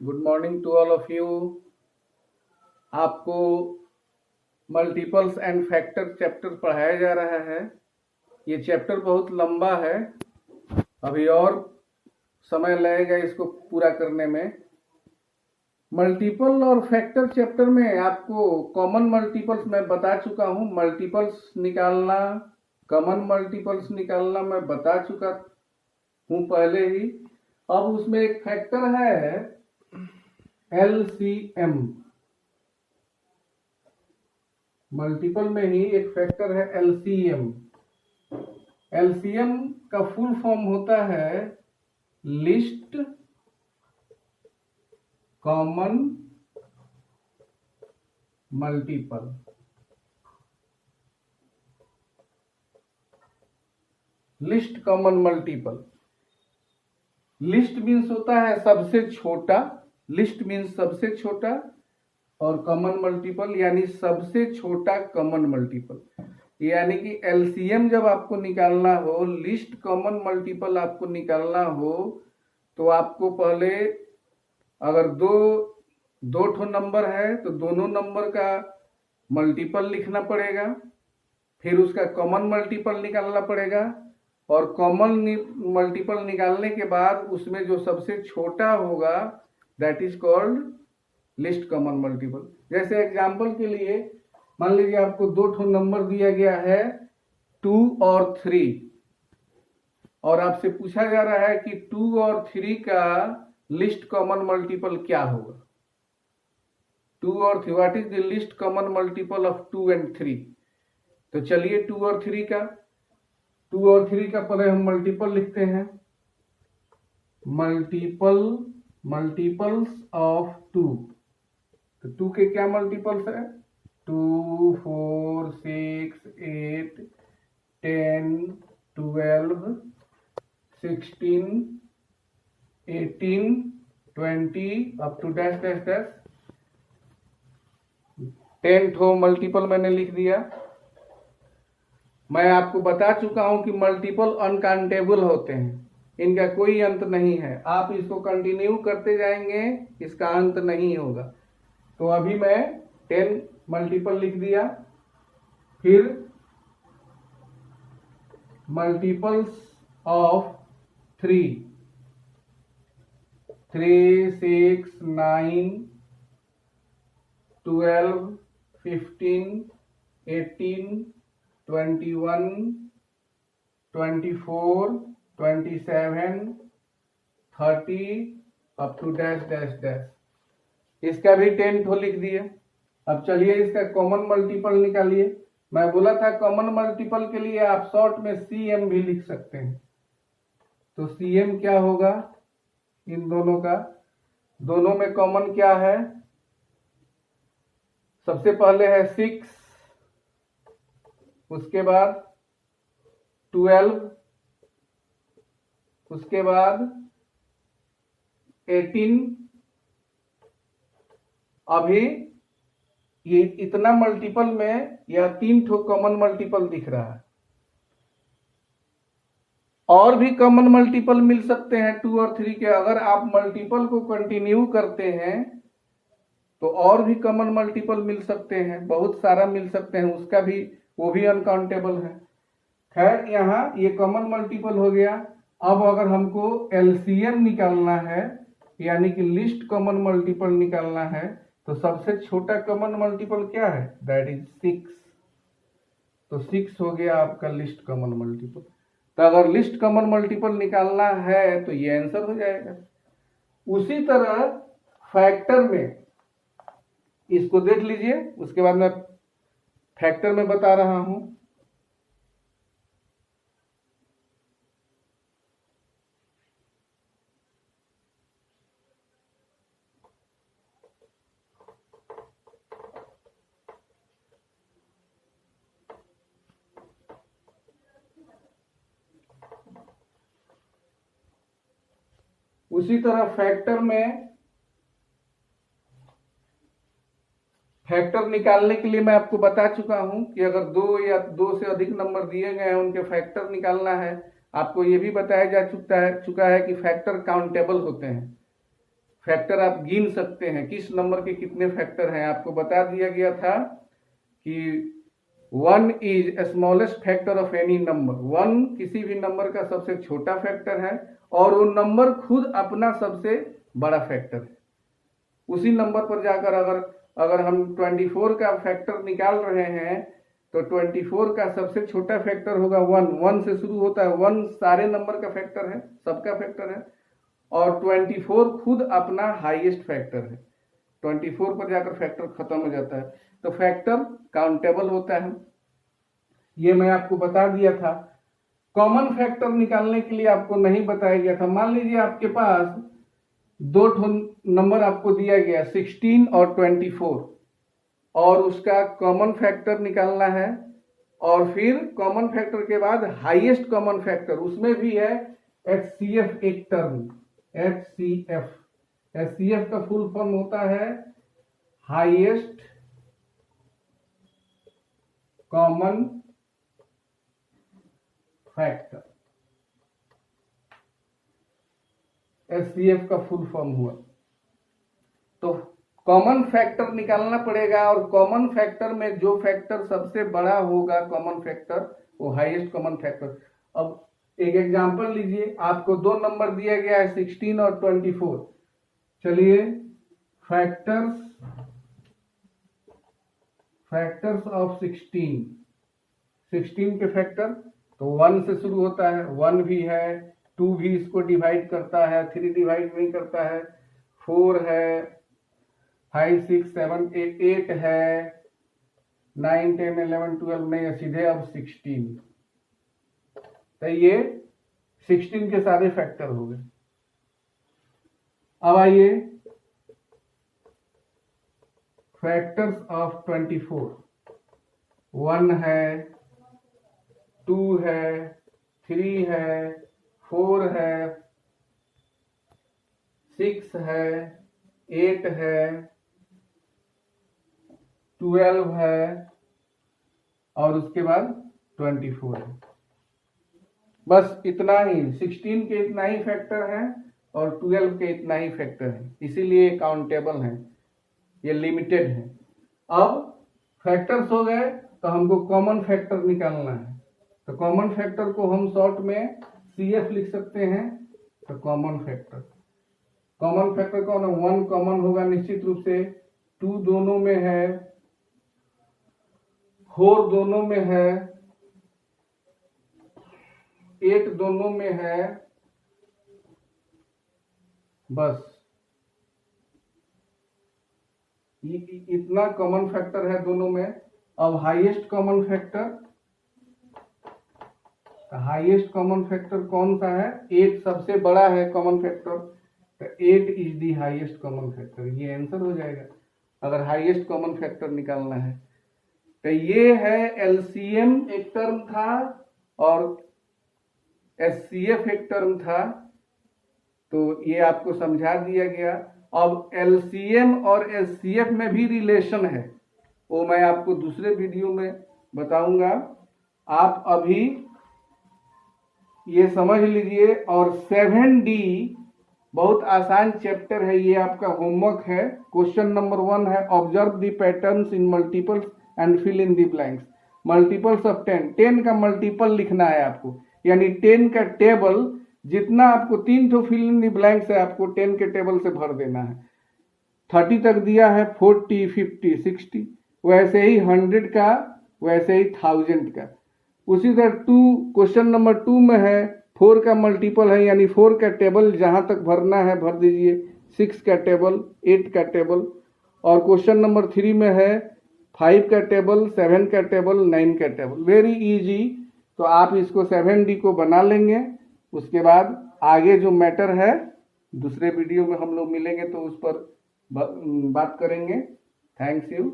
Good morning to all of you. आपको multiples and factor chapter पढ़ाया जा रहा है। ये चैप्टर बहुत लंबा है, अभी और समय लगेगा इसको पूरा करने में। मल्टीपल और फैक्टर चैप्टर में आपको कॉमन मल्टीपल्स मैं बता चुका हूँ, मल्टीपल्स निकालना, कॉमन मल्टीपल्स निकालना मैं बता चुका हूँ पहले ही। अब उसमें एक फैक्टर है LCM, मल्टीपल में ही एक फैक्टर है LCM। LCM का फुल फॉर्म होता है list common multiple. List common multiple, list means होता है सबसे छोटा, लिस्ट मीन्स सबसे छोटा, और कॉमन मल्टीपल यानी सबसे छोटा कॉमन मल्टीपल। यानी कि LCM जब आपको निकालना हो, लिस्ट कॉमन मल्टीपल आपको निकालना हो, तो आपको पहले अगर दो ठो नंबर है तो दोनों नंबर का मल्टीपल लिखना पड़ेगा, फिर उसका कॉमन मल्टीपल निकालना पड़ेगा, और कॉमन मल्टीपल निकालने के बाद उसमें जो सबसे छोटा होगा that is called list common multiple. जैसे एग्जांपल के लिए मान लीजिए आपको दो ठो नंबर दिया गया है 2 और 3, और आपसे पूछा जा रहा है कि 2 और 3 का लिस्ट कॉमन मल्टीपल क्या होगा। 2 और 3, what is the list common multiple of 2 and 3। तो चलिए 2 और 3 का पहले हम मल्टीपल लिखते हैं। मल्टीपल्स ऑफ 2, तो 2 के क्या मल्टीपल्स है? 2, 4, 6, 8, 10, 12, 16, 18, 20 up to dash dash dash. 10 ठो मल्टीपल मैंने लिख दिया। मैं आपको बता चुका हूं कि मल्टीपल अनकाउंटेबल होते हैं, इनका कोई अंत नहीं है। आप इसको कंटिन्यू करते जाएंगे, इसका अंत नहीं होगा। तो अभी मैं 10 मल्टीपल लिख दिया। फिर multiples of 3, 6, 9, 12, 15, 18, 21, 24, 27, 30 up to dash dash dash. इसका भी 10 ठो लिख दिए। अब चलिए इसका कॉमन मल्टीपल निकालिए। मैं बोला था कॉमन मल्टीपल के लिए आप शॉर्ट में CM भी लिख सकते हैं। तो CM क्या होगा इन दोनों का? दोनों में कॉमन क्या है? सबसे पहले है 6, उसके बाद 12, उसके बाद 18। अभी ये इतना मल्टीपल में यह 3 ठो कॉमन मल्टीपल दिख रहा है। और भी कॉमन मल्टीपल मिल सकते हैं 2 और 3 के। अगर आप मल्टीपल को कंटिन्यू करते हैं तो और भी कॉमन मल्टीपल मिल सकते हैं, बहुत सारा मिल सकते हैं, उसका भी वो भी अनकाउंटेबल है। खैर यहाँ ये कॉमन मल्टीपल हो गया। अब अगर हमको LCM निकालना है यानी कि लिस्ट कॉमन मल्टीपल निकालना है, तो सबसे छोटा कॉमन मल्टीपल क्या है? That is 6। तो 6 हो गया आपका लिस्ट कॉमन मल्टीपल। तो अगर लिस्ट कॉमन मल्टीपल निकालना है तो ये आंसर हो जाएगा। उसी तरह फैक्टर में इसको देख लीजिए, उसके बाद मैं फैक्टर में बता रहा हूं। उसी तरह फैक्टर में, फैक्टर निकालने के लिए मैं आपको बता चुका हूं कि अगर 2 या 2 से अधिक नंबर दिए गए हैं उनके फैक्टर निकालना है। आपको ये भी बताया जा चुका है कि फैक्टर काउंटेबल होते हैं। फैक्टर आप गिन सकते हैं, किस नंबर के कितने फैक्टर हैं। आपको बता दिया गया था कि 1 is smallest factor of any number. 1 किसी भी नंबर का सबसे छोटा फैक्टर है और वो नंबर खुद अपना सबसे बड़ा फैक्टर है। उसी नंबर पर जाकर अगर हम 24 का फैक्टर निकाल रहे हैं तो 24 का सबसे छोटा फैक्टर होगा 1। 1 से शुरू होता है। 1 सारे नंबर का फैक्टर है, सबका फैक्टर है, और 24 खुद अपना हाईएस्ट फैक्टर है। 24 पर जाकर फैक्टर खत्म हो जाता है, तो फैक्टर काउंटेबल होता है। ये मैं आपको बता दिया था। कॉमन फैक्टर निकालने के लिए आपको नहीं बताया गया था। मान लीजिए आपके पास दो नंबर आपको दिया गया 16 और 24 और उसका कॉमन फैक्टर निकालना है, और फिर कॉमन फैक्टर के बाद हाईएस्ट कॉमन फैक्टर, उसमें भी है HCF एक टर्म। HCF का फुल फॉर्म होता है हाईएस्ट कॉमन फैक्टर। HCF का फुल फॉर्म हुआ, तो कॉमन फैक्टर निकालना पड़ेगा, और कॉमन फैक्टर में जो फैक्टर सबसे बड़ा होगा कॉमन फैक्टर, वो हाईएस्ट कॉमन फैक्टर। अब एक एग्जांपल लीजिए, आपको दो नंबर दिया गया है 16 और 24। चलिए फैक्टर्स ऑफ 16 के फैक्टर, तो 1 से शुरू होता है। 1 भी है, 2 भी इसको डिवाइड करता है, 3 डिवाइड नहीं करता है, 4 है, 5 6 7 8 है, 9 10 11 12 नहीं, सीधे अब 16। तो ये 16 के सारे फैक्टर हो गए। अब आइए फैक्टर्स ऑफ 24। 1 है, 2 है, 3 है, 4 है, 6 है, 8 है, 12 है, और उसके बाद 24 है। बस इतना ही। 16 के इतना ही फैक्टर है और 12 के इतना ही फैक्टर है, इसीलिए काउंटेबल है, ये लिमिटेड है। अब फैक्टर्स हो गए, तो हमको कॉमन फैक्टर निकालना है। तो कॉमन फैक्टर को हम शॉर्ट में CF लिख सकते हैं। तो कॉमन फैक्टर कौन है? 1 कॉमन होगा निश्चित रूप से, 2 दोनों में है, 4 दोनों में है, 8 दोनों में है, बस इतना कॉमन फैक्टर है दोनों में। अब हाईएस्ट कॉमन फैक्टर कौन सा है? 8 सबसे बड़ा है कॉमन फैक्टर, तो 8 is the highest common factor. ये आंसर हो जाएगा अगर हाईएस्ट कॉमन फैक्टर निकालना है। तो ये है LCM एक टर्म था और HCF एक टर्म था, तो ये आपको समझा दिया गया। अब LCM और HCF में भी रिलेशन है, वो मैं आपको दूसरे वीडियो में बताऊंगा। आप अभी ये समझ लीजिए। और 7D बहुत आसान चैप्टर है, ये आपका होमवर्क है। क्वेश्चन नंबर 1 है observe the patterns in multiples and fill in the blanks. Multiples of 10 का मल्टीपल लिखना है आपको, यानी 10 का टेबल जितना आपको 3 तो फिल इन द ब्लैंक्स है, आपको 10 के टेबल से भर देना है। 30 तक दिया है, 40 50 60, वैसे ही 100 का, वैसे ही 1000 का। उसी तरह क्वेश्चन नंबर 2 में है 4 का मल्टीपल है, यानी 4 का टेबल जहां तक भरना है भर दीजिए। 6 का टेबल, 8 का टेबल। और क्वेश्चन नंबर 3 में है 5 का टेबल, 7 का टेबल, 9 का टेबल। Very easy. तो आप इसको 7D को बना लेंगे। उसके बाद आगे जो मैटर है दूसरे वीडियो में हम लोग मिलेंगे तो उस पर बात करेंगे। Thanks you.